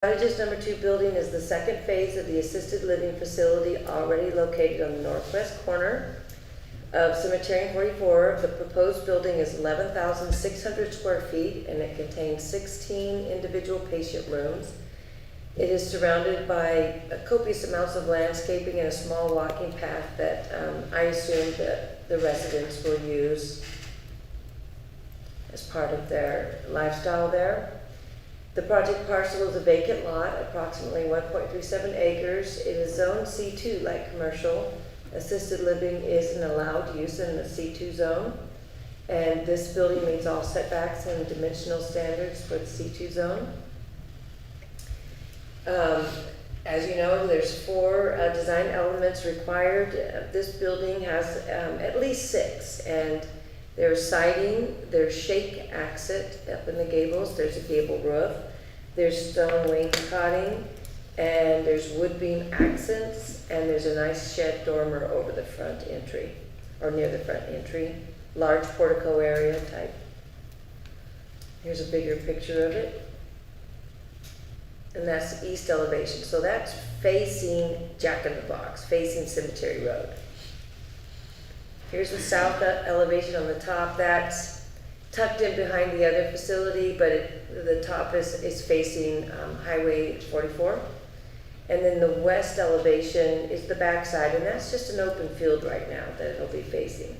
Cottages number 2 building is the second phase of the assisted living facility already located on the northwest corner of Cemetery and 44. The proposed building is 11,600 square feet and it contains 16 individual patient rooms. It is surrounded by copious amounts of landscaping and a small walking path that I assume that the residents will use as part of their lifestyle there. The project parcel is a vacant lot, approximately 1.37 acres. It is zoned C2 like commercial. Assisted living is an allowed use in the C2 zone. And this building meets all setbacks and dimensional standards for the C2 zone. As you know, there's 4 design elements required. This building has at least 6, and there's siding, there's shake exit up in the gables, there's a gable roof, there's stone wainscoting, and there's wood beam accents, and there's a nice shed dormer over the front entry, or near the front entry, large portico area type. Here's a bigger picture of it. And that's the east elevation. So that's facing Jack in the Box, facing Cemetery Road. Here's the south elevation on the top. That's tucked in behind the other facility, but the top is facing Highway 44. And then the west elevation is the backside, and that's just an open field right now that it'll be facing.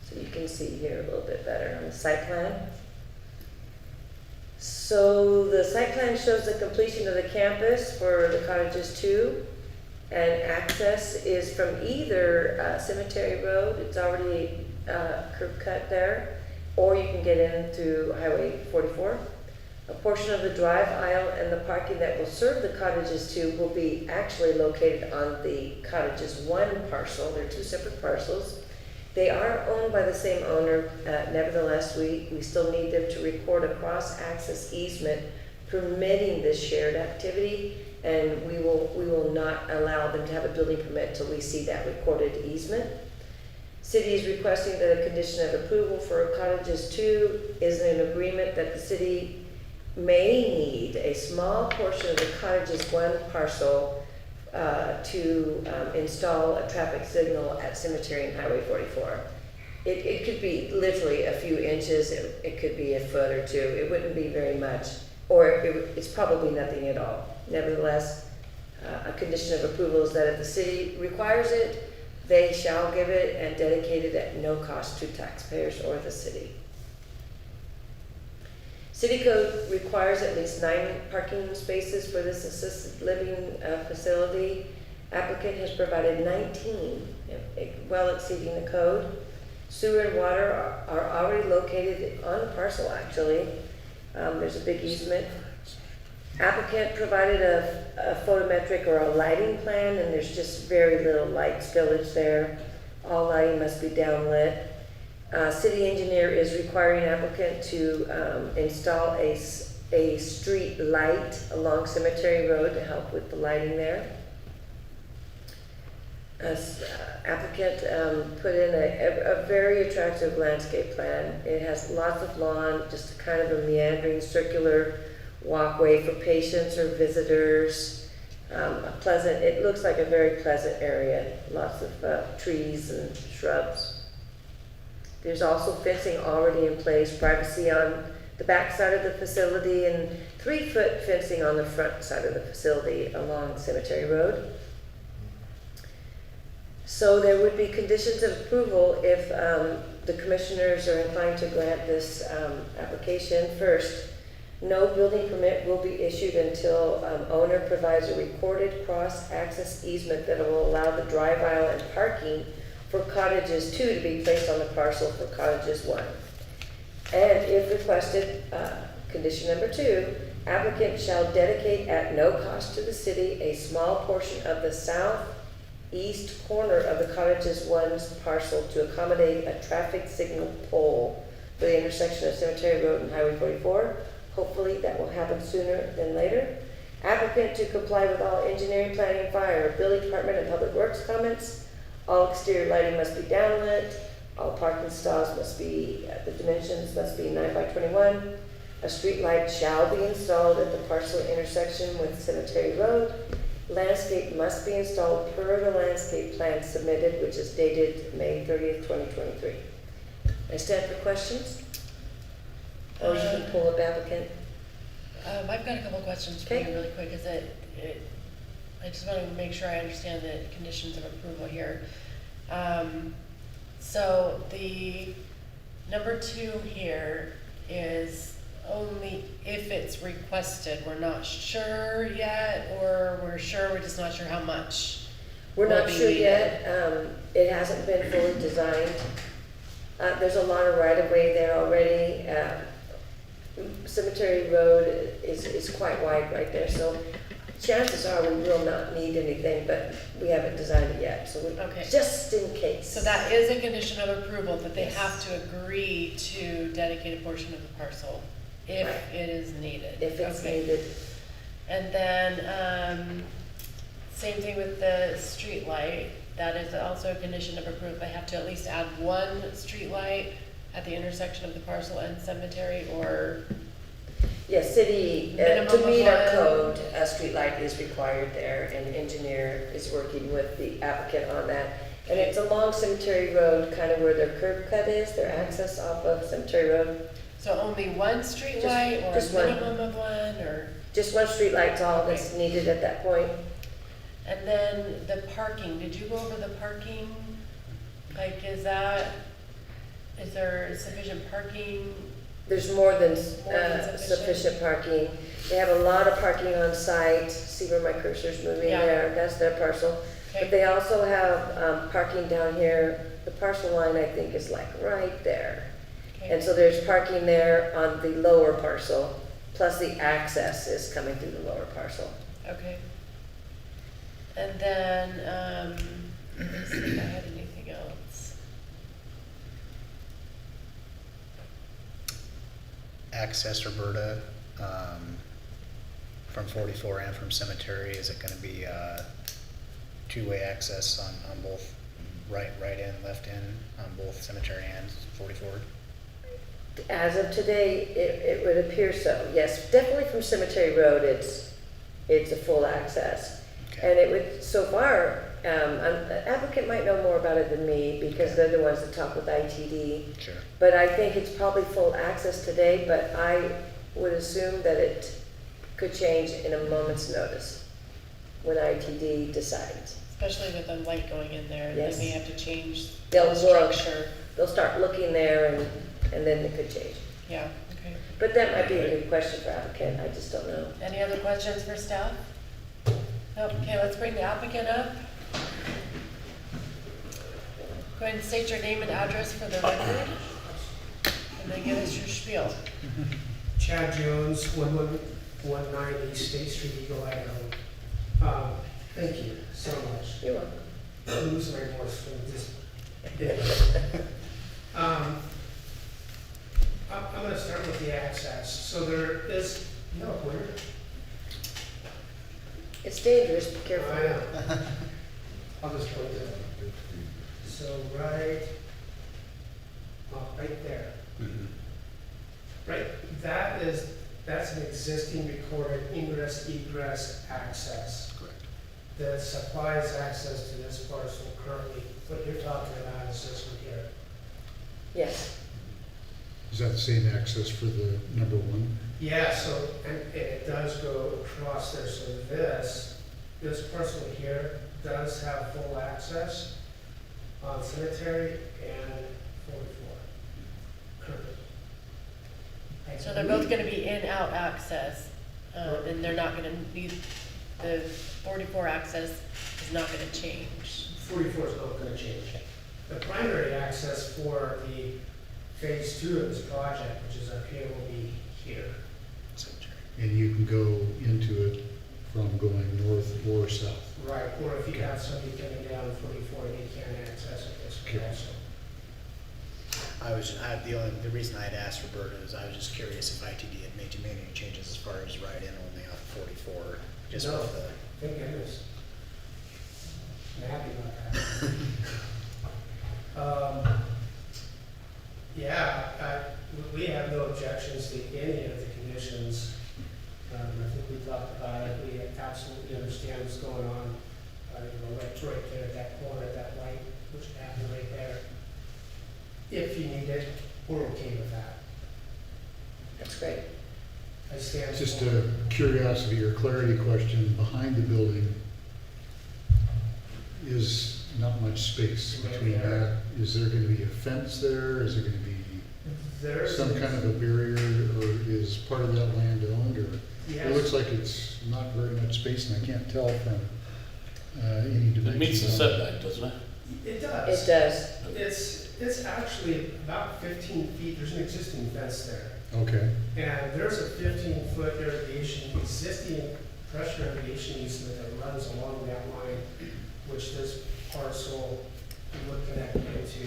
So you can see here a little bit better on the site plan. So the site plan shows the completion of the campus for the cottages 2, and access is from either Cemetery Road, it's already curb cut there, or you can get in through Highway 44. A portion of the drive aisle and the parking that will serve the cottages 2 will be actually located on the cottages 1 parcel. They're 2 separate parcels. They are owned by the same owner. Nevertheless, we still need them to record a cross-access easement permitting this shared activity, and we will not allow them to have a building permit until we see that recorded easement. City is requesting that a condition of approval for cottages 2 is an agreement that the city may need a small portion of the cottages 1 parcel to install a traffic signal at Cemetery and Highway 44. It could be literally a few inches, it could be a foot or 2, it wouldn't be very much, or it's probably nothing at all. Nevertheless, a condition of approval is that if the city requires it, they shall give it and dedicate it at no cost to taxpayers or the city. City code requires at least 9 parking spaces for this assisted living facility. Applicant has provided 19, well exceeding the code. Sewer and water are already located on the parcel actually. There's a big easement. Applicant provided a photometric or a lighting plan, and there's just very little light spillage there. All lighting must be downlit. City engineer is requiring applicant to install a street light along Cemetery Road to help with the lighting there. Applicant put in a very attractive landscape plan. It has lots of lawn, just kind of a meandering circular walkway for patients or visitors. It looks like a very pleasant area. Lots of trees and shrubs. There's also fencing already in place, privacy on the back side of the facility, and 3-foot fencing on the front side of the facility along Cemetery Road. So there would be conditions of approval if the commissioners are inclined to grant this application. First, no building permit will be issued until owner provides a recorded cross-access easement that will allow the drive aisle and parking for cottages 2 to be placed on the parcel for cottages 1. And if requested, condition number 2, applicant shall dedicate at no cost to the city a small portion of the southeast corner of the cottages 1's parcel to accommodate a traffic signal pole for the intersection of Cemetery Road and Highway 44. Hopefully that will happen sooner than later. Applicant to comply with all engineering, planning, fire, building department, and public works comments. All exterior lighting must be downlit. All parking stalls must be, the dimensions must be 9 by 21. A street light shall be installed at the parcel intersection with Cemetery Road. Landscape must be installed per the landscape plan submitted, which is dated May 30th, 2023. I stand for questions? Or you can pull up applicant. I've got a couple questions for Okay. you really quick. I just want to make sure I understand the conditions of approval here. So the number 2 here is only if it's requested. We're not sure yet, or we're sure, we're just not sure how much. We're will not be sure needed. yet. It hasn't been fully designed. There's a lot of right-of-way there already. Cemetery Road is quite wide right there, so chances are we will not need anything, but we haven't designed it yet, so Okay. just in case. So that is a condition of approval, that they Yes. have to agree to dedicate a portion of the parcel if Right. it is needed. If it's Okay. needed. And then, same thing with the street light. That is also a condition of approval. They have to at least add 1 street light at the intersection of the parcel and cemetery, or, Yes, city, Minimum to of meet our one. code, a street light is required there, and the engineer is working with the applicant on that. And it's along Cemetery Road, kind of where their curb cut is, their access off of Cemetery Road. so only 1 street Just- light, or just a one. minimum of 1, or? Just one street light's all that's needed at that point. And then the parking, did you go over the parking? Like, is there sufficient parking? There's more than sufficient. sufficient parking. They have a lot of parking on site. See where my cursor's moving Yeah. there? That's their parcel. Okay. But they also have parking down here. The parcel line, I think, is like right there. Okay. And so there's parking there on the lower parcel, plus the access is coming through the lower parcel. Okay. And then, let me see if I had anything else. Access, Roberta, from 44 and from Cemetery, is it gonna be two-way access on both, right in, left in, on both Cemetery and 44? As of today, it would appear so. Yes, definitely from Cemetery Road, it's a full access. Okay. And it would, so far, an applicant might know more about it than me because they're the ones that talk with ITD. Sure. But I think it's probably full access today, but I would assume that it could change in a moment's notice when ITD decides. Especially with the light going in there, Yes. they may have to change They'll the look. structure. They'll start looking there and then it could change. Yeah, okay. But that might be a good question for applicant, I just don't know. Any other questions for staff? Nope. Okay, let's bring the applicant up. Go ahead and state your name and address for the record, and then give us your spiel. Chad Jones, 1119 East State Street, Eagle, Idaho. Thank you so much. You're welcome. I'm losing my voice from this. I'm going to start with the access. So there is, where? It's dangerous, be careful. I know. I'll just point it out. So right there. Right, that's an existing recorded ingress egress access. Correct. That supplies access to this parcel currently. What you're talking about is this one here. Yes, Is that the same access for the number 1? Yeah, so, and it does go across there, so this parcel here does have full access on Cemetery and 44 currently. So they're both gonna be in-out access, and they're not gonna be, the 44 access is not gonna change. 44 is not going to change. The primary access for the phase 2 of this project, which is up here, will be here. Cemetery. And you can go into it from going north or south. Right, or if you have somebody coming down 44, they can't access it this way Okay. also. The reason I had asked Roberta is I was just curious if ITD had made any changes as far as ride-in only on 44, just No. with the. Thank goodness. I'm happy about that. Yeah, we have no objections to any of the I think we talked about it, we absolutely understand what's going on. Right there at that corner, that light, which happened right there. If you need it, we're okay with that. That's great. I stand. Just for- a curiosity or clarity question, behind the building is not much space between that. Is there gonna be a fence there? Is there gonna be There's some kind of a barrier, or is part of that land owned, or? It looks like it's not very much space, and I can't tell from any dimensions. It meets the on it. setback, doesn't it? It does. It does. It's actually about 15 feet, there's an existing fence there. Okay, And there's a 15-foot existing pressure irrigation easement that runs along that line, which this parcel would connect into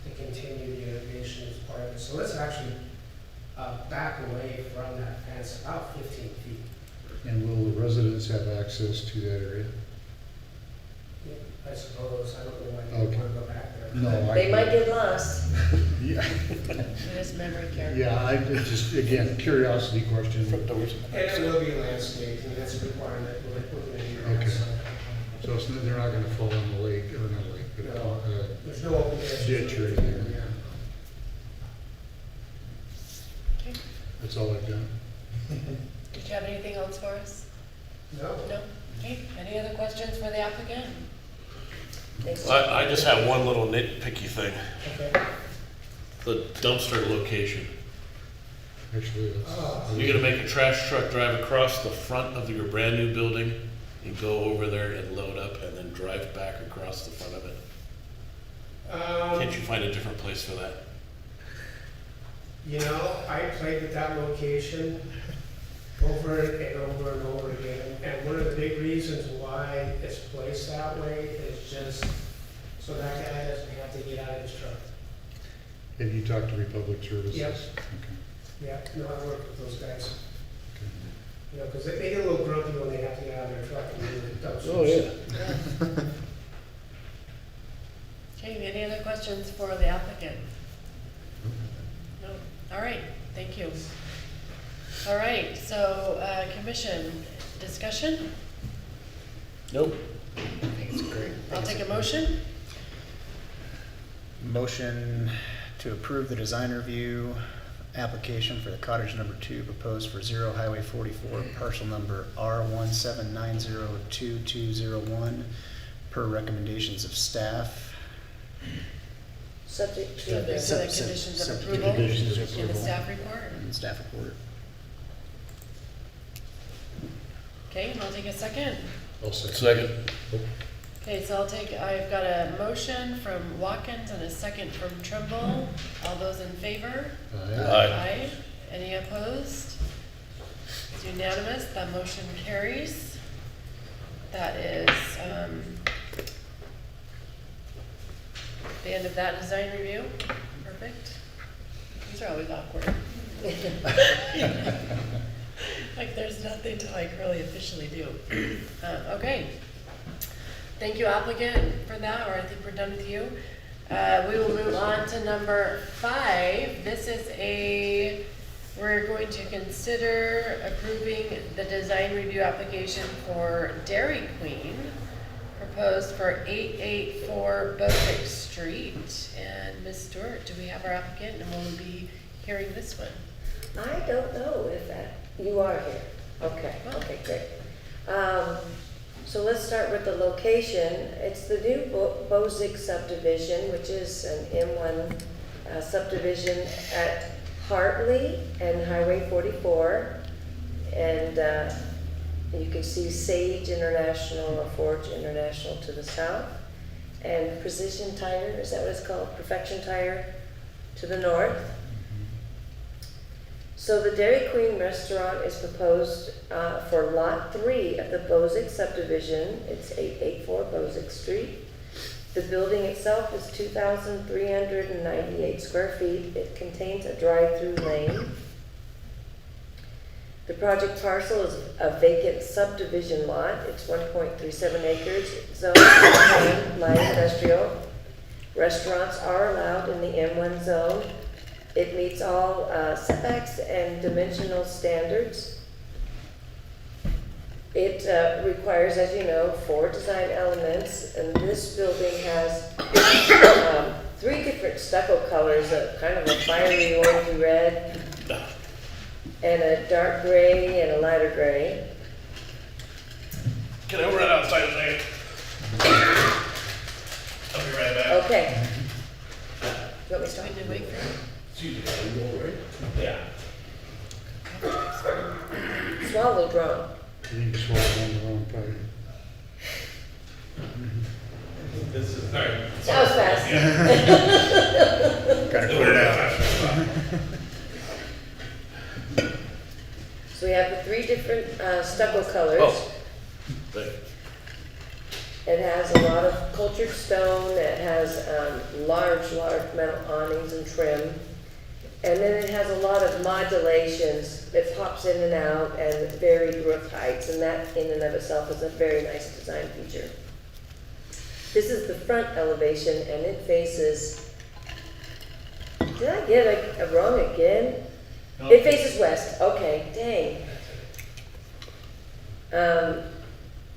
to continue the irrigation as part of it. So it's actually back away from that fence, about 15 feet. and will the residents have access to that area? I suppose, I don't know why they Okay. want to go back there. No, They might get lost. Yeah, It is memory care. yeah, I it's just, again, curiosity question. Front doors. And it will be landscaped, and that's a requirement, we're going to need that. Okay. So So it's, they're not gonna fall in the lake, or not lake, but, No. There's no open ditch. Ditch or anything. Yeah. Okay. that's all I've done. Did you have anything else for us? No? No? Okay, any other questions for the applicant? Thanks. I just have one little nitpicky thing, Okay. the dumpster location. Actually, that's. Oh. You're gonna make a trash truck drive across the front of your brand new building and go over there and load up and then drive back across the front of it. Can't you find a different place for that? You know, I played with that location over and over and over again. And one of the big reasons why it's placed that way is just so that guy doesn't have to get out of his truck. Have you talked to Republic Services? Yes. Okay, Yeah, no, I work with those guys. okay. You know, because they get a little grumpy when they have to get out of their truck and do the dumpsters. Oh, yeah. Okay, any other questions for the applicant? No, all right, thank you. All right, so, commission, discussion? Nope. I think it's great. I'll take a motion. Motion to approve the design review application for the cottage number 2 proposed for 0 Highway 44, parcel number R179022201, per recommendations of staff. Subject to Subject to the, the Sub- conditions of subject to approval conditions of in the approval. staff report. And staff report. Okay, and I'll take a second. I'll second. Second. Okay, so I've got a motion from Watkins and a second from Trimble. All those in favor? Aye. Any opposed? It's unanimous, that motion carries. That is, the end of that design review. Perfect. These are always awkward. Like there's nothing to like really officially do. Okay. Thank you applicant for that, or I think we're done with you. We will move on to number 5. This is we're going to consider approving the design review application for Dairy Queen, proposed for 884 Bosick Street. And Ms. Stewart, do we have our applicant, and will we be hearing this one? I don't know if you are here. Okay, okay, great. So let's start with the location. It's the new Bosick subdivision, which is an M1 subdivision at Hartley and Highway 44. And you can see Sage International or Forge International to the south. And Precision Tire, is that what it's called? Perfection Tire to the north. So the Dairy Queen restaurant is proposed for Lot 3 of the Bosick subdivision. It's 884 Bosick Street. The building itself is 2,398 square feet. It contains a drive-through lane. The project parcel is a vacant subdivision lot. It's 1.37 acres, zone light industrial. Restaurants are allowed in the M1 zone. It meets all setbacks and dimensional standards. It requires, as you know, 4 design elements, and this building has 3 different stucco colors, a kind of a fiery orangey red, and a dark gray and a lighter gray. Can I run outside a second? I'll be right back. Okay. Do you want me to So stop? we did wait for Yeah. Swallowed wrong. I think you swallowed down the wrong part. This is, all right. That was fast. Gotta clear it out. So we have the 3 different stucco colors. Oh. Right. It has a lot of cultured stone, it has large metal awnings and trim. And then it has a lot of modulations that pops in and out and varied roof heights, and that in and of itself is a very nice design feature. This is the front elevation, and it faces, did I get it wrong again? It faces west, okay, dang.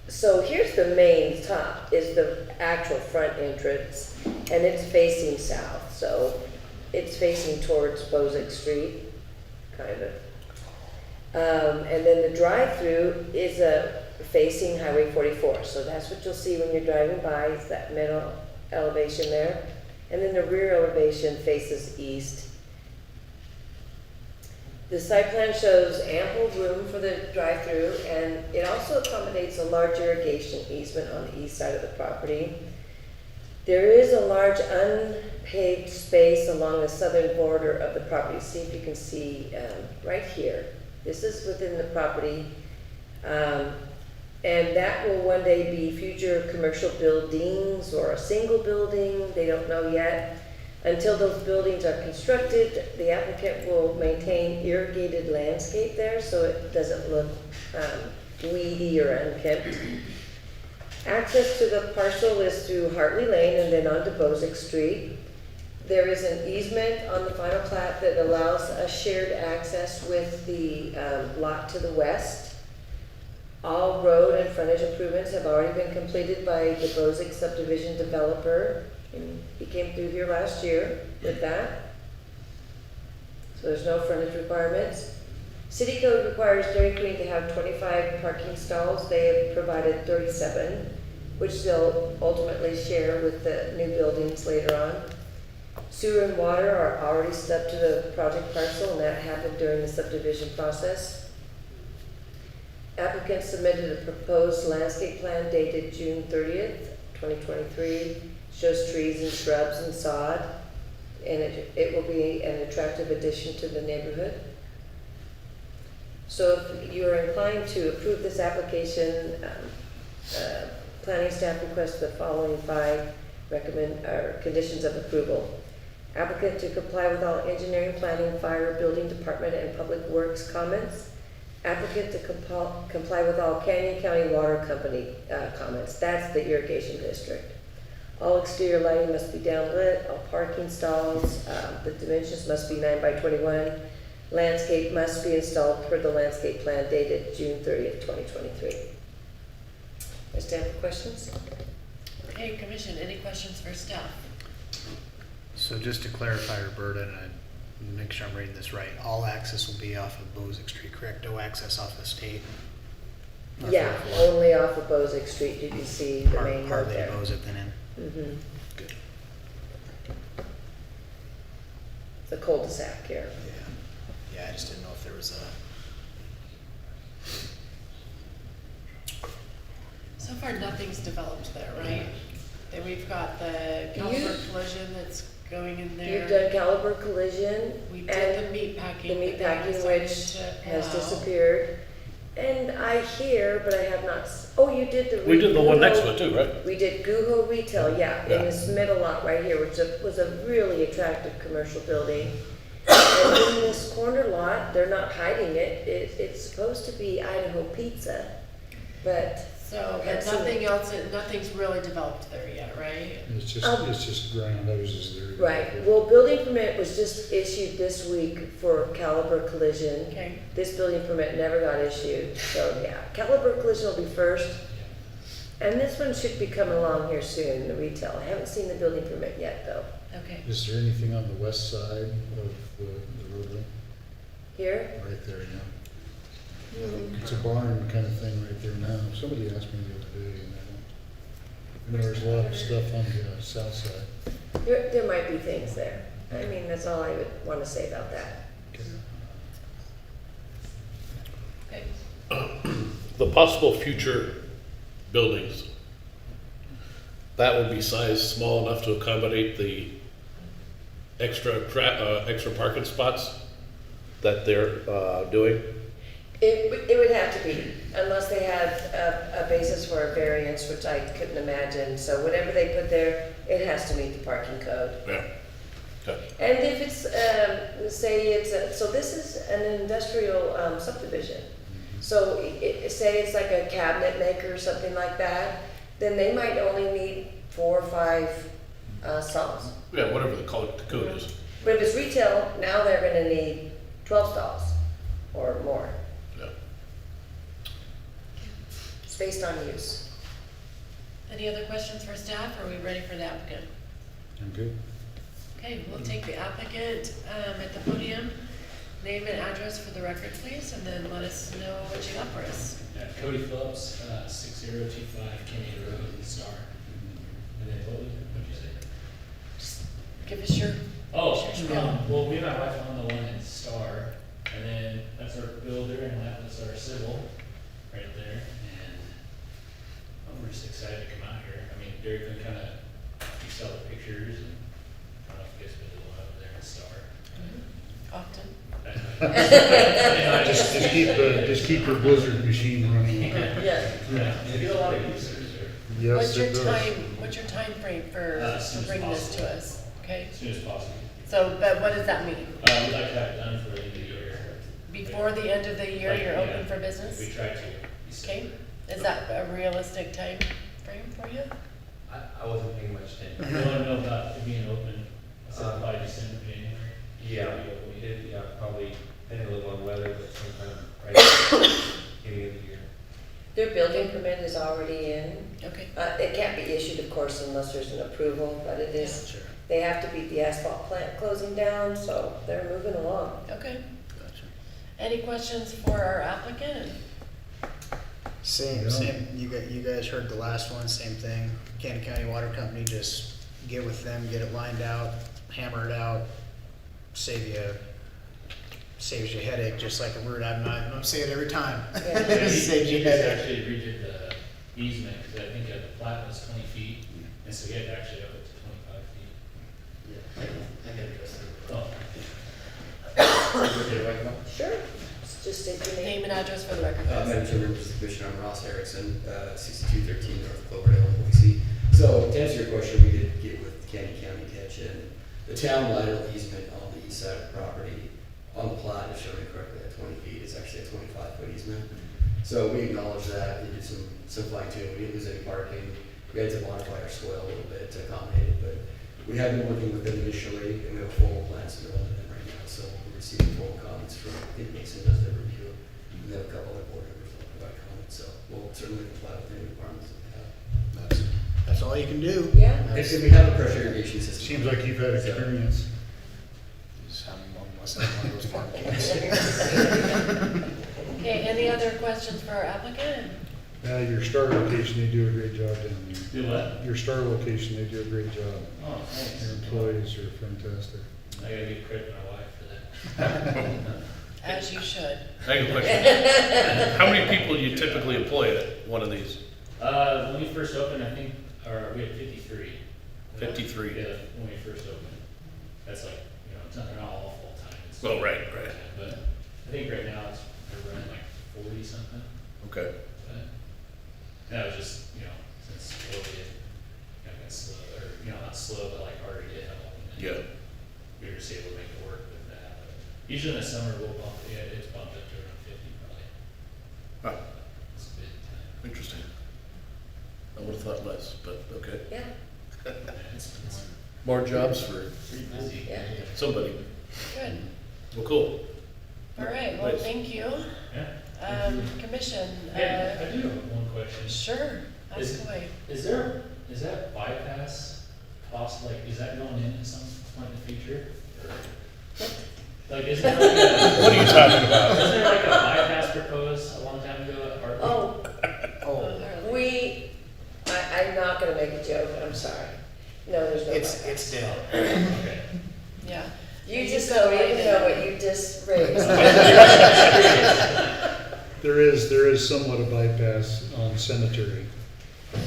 So here's the main top, is the actual front entrance, and it's facing south, so it's facing towards Bozick Street, kind of. And then the drive-through is facing Highway 44, so that's what you'll see when you're driving by, is that middle elevation there. And then the rear elevation faces east. The site plan shows ample room for the drive-through, and it also accommodates a large irrigation easement on the east side of the property. There is a large unpaved space along the southern border of the property. See if you can see right here. This is within the property, and that will one day be future commercial buildings or a single building. They don't know yet. Until those buildings are constructed, the applicant will maintain irrigated landscape there so it doesn't look weedy or unkempt. Access to the parcel is through Hartley Lane and then onto Bozick Street. There is an easement on the final plat that allows a shared access with the lot to the west. All road and frontage improvements have already been completed by the Bozick subdivision developer, and he came through here last year with that. So there's no frontage requirements. City code requires Dairy Queen to have 25 parking stalls. They have provided 37, which they'll ultimately share with the new buildings later on. Sewer and water are already stubbed to the project parcel, and that happened during the subdivision process. Applicant submitted a proposed landscape plan dated June 30th, 2023. Shows trees and shrubs and sod, and it will be an attractive addition to the neighborhood. So if you are inclined to approve this application, planning staff requests the following 5 conditions of approval. Applicant to comply with all engineering, planning, fire, building department, and public works comments. Applicant to comply with all Canyon County Water Company comments. That's the irrigation district. All exterior lighting must be downlit, all parking stalls, the dimensions must be 9 by 21. Landscape must be installed per the landscape plan dated June 30th, 2023. Is there questions? Okay, Commission, any questions for staff? So just to clarify, Roberta, and I make sure I'm reading this right, all access will be off of Bozick Street, correct? No access off the state? Or Yeah, 44? only off of Bozick Street did you see the main road Hardly there. Bozick then in? Mm-hmm. Good. The cul-de-sac here. Yeah. Yeah, I just didn't know if there was a. So far, nothing's developed there, right? Then we've got the Caliber collision that's going in there. You've done caliber collision. We and did the meat packing. The meat but they packing, decided which to has pull out. disappeared. And I hear, but I have not, oh, you did the. We did the one next to Guho- it too, right? We did Guho Retail, yeah, Yeah. in this middle lot right here, which was a really attractive commercial building. And in this corner lot, they're not hiding it, it's supposed to be Idaho Pizza, but So, Yeah, and so- nothing's really developed there yet, right? It's just ground houses there. Right, well, building permit was just issued this week for Caliber Collision. Okay, This building permit never got issued, so yeah, Caliber Collision will be first. And this one should be coming along here soon, the retail. I haven't seen the building permit yet, though. okay. Is there anything on the west side of the roadway? Here? Right there, yeah. It's a barn kind of thing right there now. Somebody asked me the other day, and I don't. There's a lot of stuff on the south side. There might be things there. I mean, that's all I would want to say about that. Okay. The possible future buildings, that would be sized small enough to accommodate the extra parking spots that they're doing? It would have to be, unless they have a basis for a variance, which I couldn't imagine. So whatever they put there, it has to meet the parking code. Yeah. Okay. And if it's, say it's, so this is an industrial subdivision. So say it's like a cabinet maker or something like that, then they might only need 4 or 5 stalls. Yeah, whatever the code is. But if it's retail, now they're gonna need 12 stalls or more. Yeah. It's based on use. Any other questions for staff, or are we ready for the applicant? I'm good. Okay, we'll take the applicant at the podium. Name and address for the record, please, and then let us know what you got for us. Cody Phillips, 6025 Kennedy Road, Star. And then what'd you say? Just give us your, Oh, Sure. well, me and my wife own the one in Star, and then that's our builder, and that was our civil, right there, and we're just excited to come out here. I mean, Derek can kind of, you saw the pictures, and I don't know if you guys been to the one over there in Star. often. Just keep your Blizzard machine running. Yeah. Yeah, they get a lot of users there, Yes, What's your it does. what's your time frame for As soon as bringing this to possible. us? Okay, as soon as possible. so, but what does that mean? We'd like to have it done for the end of the year. Before the end of the year, Like, you're yeah, open for We business? try to. Okay, is that a realistic time frame for you? I wasn't paying much attention. You want to know about it being open, by December, January? Yeah, we did, yeah, probably, depending a little on weather, but sometime right at the beginning of the year. Their building permit is already in. Okay, It can't be issued, of course, unless there's an approval, but it is, Sure. they have to beat the asphalt plant closing down, so they're moving along. okay. Gotcha. Any questions for our applicant? Same, you guys heard the last one, same thing. Cannon County Water Company, just get with them, get it lined out, hammer it out, saves you a headache, just like a word I'm gonna say it every time. Yeah. Saves you a He just headache. actually redid the easement, because I think the plat was 20 feet, and so he had to actually up it to 25 feet. I can address Oh, Sure. Just state your name. Name and address for the record, Madam please. Chair, members of the Commission, I'm Ross Erickson, 6213 North Cloverdale, Boise. So to answer your question, we did get with Canyon County Catch, and the town lateral easement on the east side of the property, on the plat, is showing correctly at 20 feet, it's actually a 25-foot easement. So we acknowledge that, we did some fine tuning, we didn't lose any parking, we had to modify our swale a little bit to accommodate it, but we have been working with them initially, and we have formal plans to go into them right now, so we're receiving formal comments from, I think Mason does their review, and then a couple other board members will provide comments, so we'll certainly comply with any requirements that they have. That's all you can do. Yeah. And we have a pressure irrigation system. Seems like you've had experience. Must have one of those farm kids. Okay, any other questions for our applicant? Your star location, they do a great job down there. do what? Your star location, they do a great job. Oh, thanks. Your employees are fantastic. I gotta give credit to my wife for that. As you should. I have a question. How many people do you typically employ at one of these? When we first opened, I think, we had 53. 53. Yeah, when we first opened. That's like, they're not all full-time. It's Oh, right. But I think right now they're running like 40 something. Okay. But that was just, since COVID, got slow, or, not slow, but like harder to get help. And then Yeah. we were just able to make it work with that. But usually in the summer, we'll bump, it's bumped up to around 50 probably. Huh. It's a bit time. Interesting. but okay. Yeah, More jobs for Pretty busy. yeah. somebody. Good. Well, cool. All right, well, Nice. thank you. Yeah. Commission, Yeah, I do have one question. sure, Is- ask away. Is that bypass possible, like, is that going in at some point in the future? Like, is there like a, What are you talking about? isn't there like a bypass proposed a long time ago at Hartley? Oh, Oh, I'm not gonna make a joke, I'm sorry. No, there's no. it's bypass. dead. Okay. Yeah. You just don't even know what you just raised. There is somewhat a bypass on Cemetery on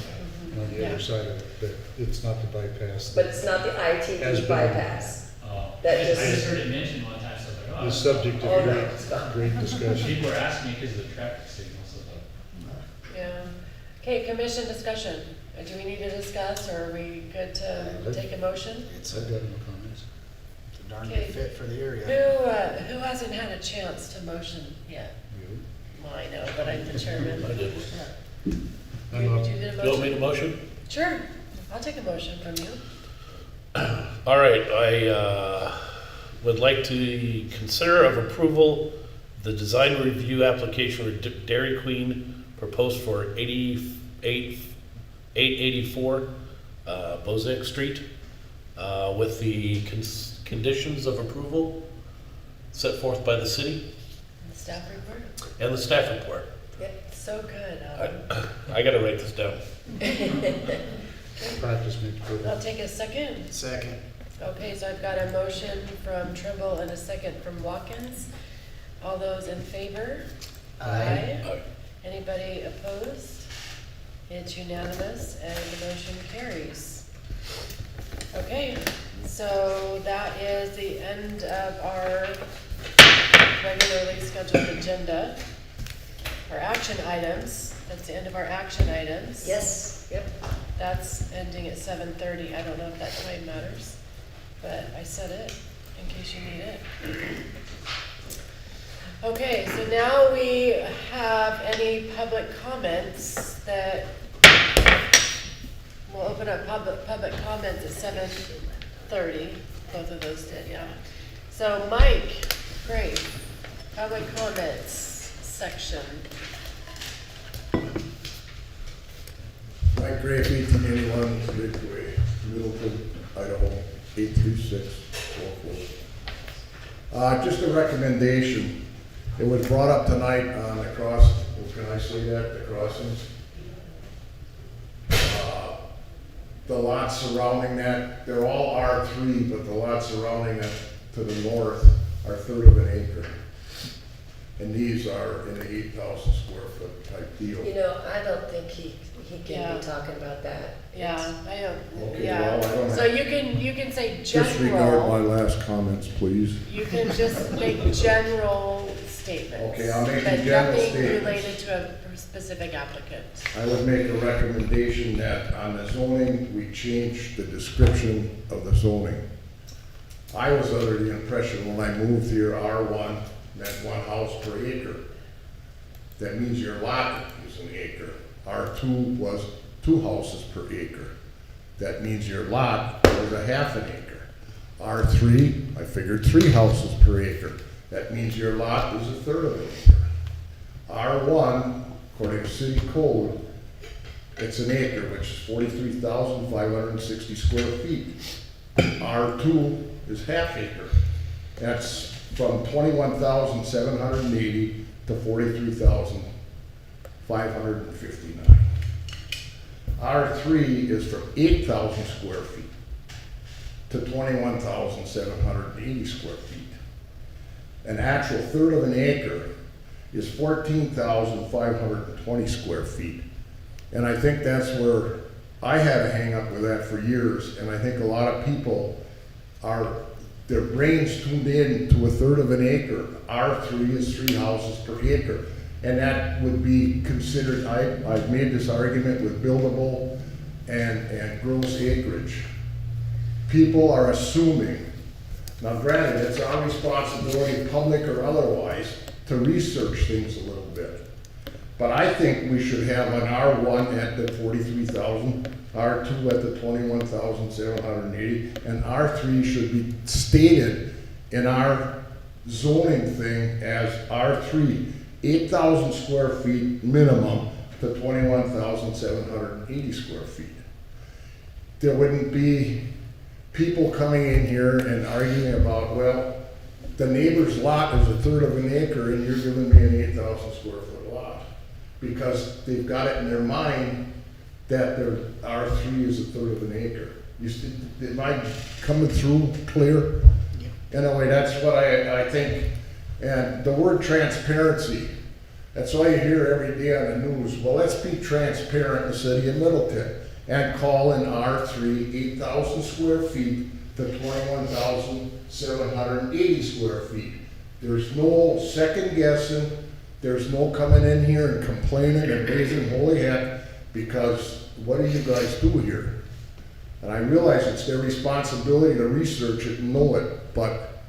the Yeah. other side of it, but it's not the bypass. But it's not the Has ITP been- bypass. Oh, That I just- just heard it mentioned one time, so I was like, oh. The subject Oh, of no, great, it's gone. great discussion. People were asking me because of the traffic signals, so I thought, Yeah. Okay, commission discussion. Do we need to discuss, or are we good to take a motion? It's I've a, got no comments. it's a darn Okay. good fit for the Who, area. who hasn't had a chance to motion yet? You? Well, I know, but I'm the chairman. I did. I'm Would up. you get a You want me motion? to motion? Sure, I'll take a motion from you. All right, I would like to consider of approval the design review application for Dairy Queen proposed for 884 Bozak Street with the conditions of approval set forth by the city The staff report? and the staff report. So good, Alan. I gotta write this down. Practice makes I'll perfect. take a second. Second. Okay, so I've got a motion from Trimble and a second from Watkins. All those in favor? Aye. Anybody opposed? It's unanimous and the motion carries. Okay, so that is the end of our regularly scheduled agenda. Our action items, that's the end of our action items. Yes, yep. That's ending at 7:30. I don't know if that time matters, but I said it in case you need it. Okay, so now we have any public comments that, we'll open up public comments at 7:30. Both of those did, yeah. So Mike, great, public comments section. Mike Gray, 1881 Ridgeway, Middleton, Idaho, 83644. Just a recommendation. It was brought up tonight on the can I say that, the crossings? The lots surrounding that, they're all R3, but the lots surrounding it to the north are 1/3 of an acre. And these are in the 8,000 square foot type deal. You know, I don't think he can Yeah. be talking about that. Yeah, I don't, Okay, yeah. well, I don't So have- you can say Disregard my general, last comments, please. you can just make general statements. Okay, I'll make but the general nothing statements. related to a specific applicant. I would make a recommendation that on the zoning, we change the description of the zoning. I was under the impression when I moved here, R1 meant 1 house per acre. That means your lot is an acre. R2 was 2 houses per acre. That means your lot was a half an acre. R3, I figured 3 houses per acre. That means your lot is a 1/3 of an acre. R1, according to city code, it's an acre, which is 43,560 square feet. R2 is half acre. That's from 21,780 to 43,559. R3 is from 8,000 square feet to 21,780 square feet. An actual 1/3 of an acre is 14,520 square feet. And I think that's where I had a hang up with that for years, and I think a lot of people their brains tuned in to a 1/3 of an acre. R3 is 3 houses per acre. And that would be considered, I've made this argument with buildable and gross acreage. People are assuming, now granted, it's our responsibility, public or otherwise, to research things a little bit. But I think we should have an R1 at the 43,000, R2 at the 21,780, and R3 should be stated in our zoning thing as R3, 8,000 square feet minimum to 21,780 square feet. There wouldn't be people coming in here and arguing about, well, the neighbor's lot is a third of an acre and you're giving me an 8,000 square foot lot. Because they've got it in their mind that their R3 is a third of an acre. You see, am I coming through clear? Anyway, that's what I think. And the word transparency, that's all you hear every day on the news. Well, let's be transparent in the city of Middleton and call in R3 8,000 square feet to 21,780 square feet. There's no second guessing. There's no coming in here and complaining and raising holy heck, because what do you guys do here? And I realize it's their responsibility to research it and know it, but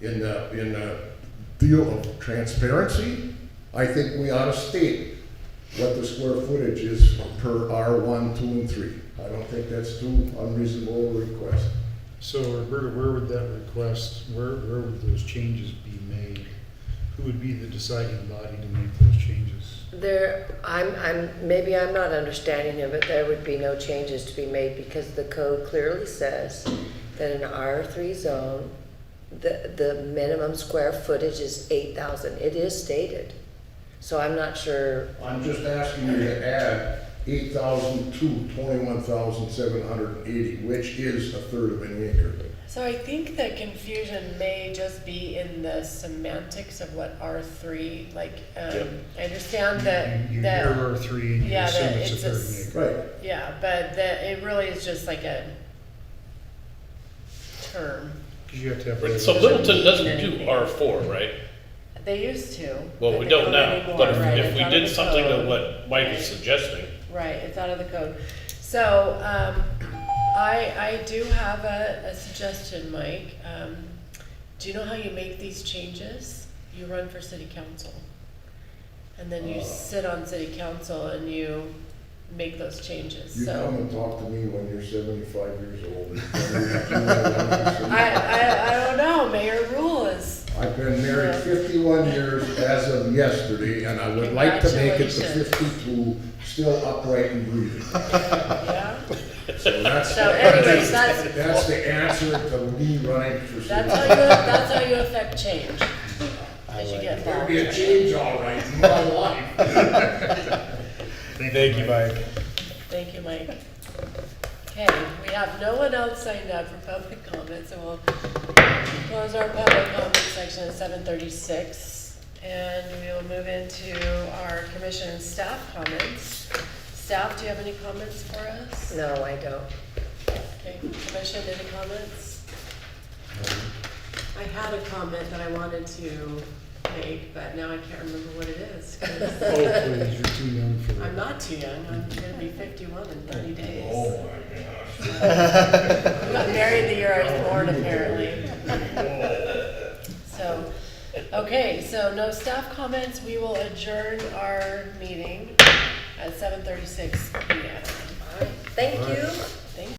in the deal of transparency, I think we ought to state what the square footage is per R1, 2, and 3. I don't think that's too unreasonable a request. So Roberta, where would that request, where would those changes be made? Who would be the deciding body to make those changes? Maybe I'm not understanding it, but there would be no changes to be made because the code clearly says that in R3 zone, the minimum square footage is 8,000. It is stated. So I'm not sure. I'm just asking you to add 8,000 to 21,780, which is a third of an acre. So I think the confusion may just be in the semantics of what R3, like, Yep. I understand that. You that- hear R3 and you Yeah, assume that it's a it's third a of an acre. Right. Yeah, but it really is just like a term. Because you have to have. So Middleton doesn't do Anything. R4, right? They used to. Well, but we they don't now, anymore, but right, if it's we out of did the something to code. what Mike is Right. suggesting, Right, it's out of the code. So, I do have a suggestion, Mike. Do you know how you make these changes? You run for city council. And then you sit on city council and you make those changes, You so. come and talk to me when you're 75 years old. I don't know, Mayor Rule is, I've been married 51 years as of yesterday, and I would like to make it to Congratulations. 52, still upright and breathing. yeah? So that's, So anyways, that's the answer to me running for city. that's how you affect change. As you get There'll be a involved. change all right in my life. Thank you, Mike. Thank you, Mike. Okay, we have no one else signed up for public comment, so we'll close our public comment section at 7:36. And we will move into our commission and staff comments. Staff, do you have any comments for us? No, I don't. Okay, commission, any comments? I had a comment that I wanted to make, but now I can't remember what it is. 'Cause Oh, please, you're too young for that. I'm not too young, I'm gonna be 51 in 30 days. Oh, my gosh. I got married the year I was born, apparently. So, okay, so no staff comments, we will adjourn our meeting at 7:36 p.m. All right. Thank you.